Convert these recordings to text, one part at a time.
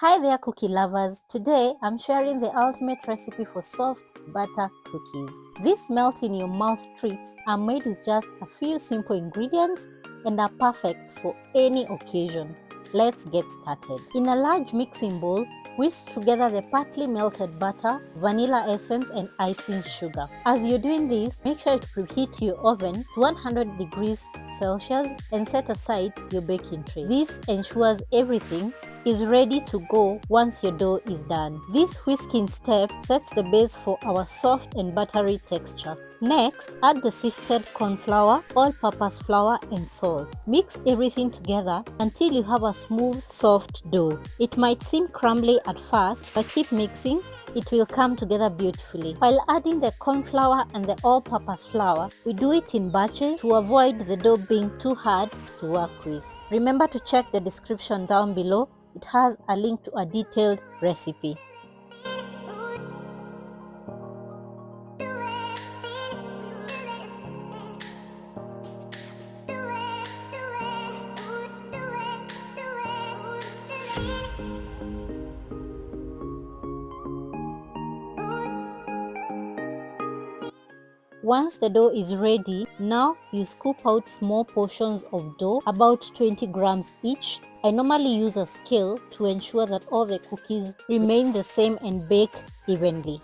Hi there cookie lovers, today I'm sharing the ultimate recipe for soft butter cookies. These melt in your mouth treats are made with just a few simple ingredients and are perfect for any occasion. Let's get started. In a large mixing bowl, whisk together the partly melted butter, vanilla essence and icing sugar. As you're doing this, make sure to preheat your oven to 100 degrees Celsius and set aside your baking tray. This ensures everything is ready to go once your dough is done. This whisking step sets the base for our soft and buttery texture. Next, add the sifted corn flour, all-purpose flour and salt. Mix everything together until you have a smooth, soft dough. It might seem crumbly at first, but keep mixing. It will come together beautifully. While adding the corn flour and the all-purpose flour, we do it in batches to avoid the dough being too hard to work with. Remember to check the description down below. It has a link to a detailed recipe. Once the dough is ready, now you scoop out small portions of dough, about 20 grams each. I normally use a scale to ensure that all the cookies remain the same and bake evenly.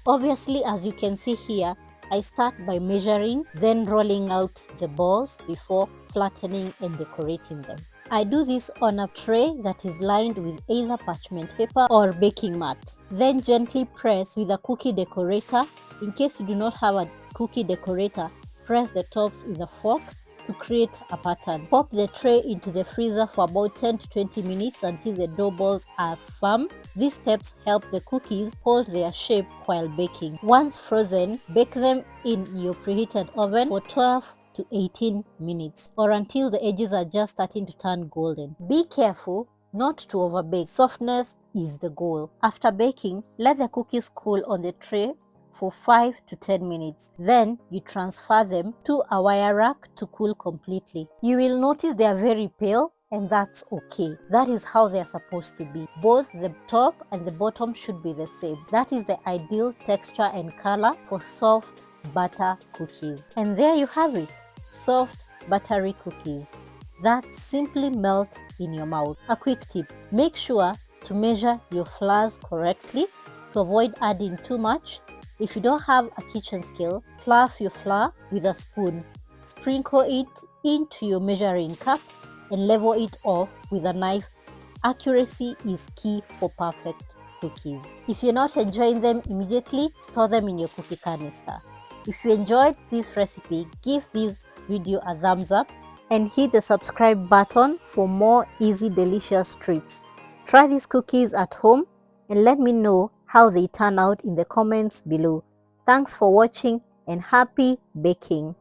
Obviously, as you can see here, I start by measuring, then rolling out the balls before flattening and decorating them. I do this on a tray that is lined with either parchment paper or baking mat. Then gently press with a cookie decorator. In case you do not have a cookie decorator, press the tops with a fork to create a pattern. Pop the tray into the freezer for about 10 to 20 minutes until the dough balls are firm. These steps help the cookies hold their shape while baking. Once frozen, bake them in your preheated oven for 12 to 18 minutes or until the edges are just starting to turn golden. Be careful not to overbake. Softness is the goal. After baking, let the cookies cool on the tray for 5 to 10 minutes. Then you transfer them to a wire rack to cool completely. You will notice they are very pale, and that's okay. That is how they are supposed to be. Both the top and the bottom should be the same. That is the ideal texture and color for soft butter cookies. And there you have it, soft buttery cookies that simply melt in your mouth. A quick tip: make sure to measure your flours correctly to avoid adding too much. If you don't have a kitchen scale, fluff your flour with a spoon. Sprinkle it into your measuring cup and level it off with a knife. Accuracy is key for perfect cookies. If you're not enjoying them immediately, store them in your cookie canister. If you enjoyed this recipe, give this video a thumbs up and hit the subscribe button for more easy, delicious treats. Try these cookies at home and let me know how they turn out in the comments below. Thanks for watching and happy baking!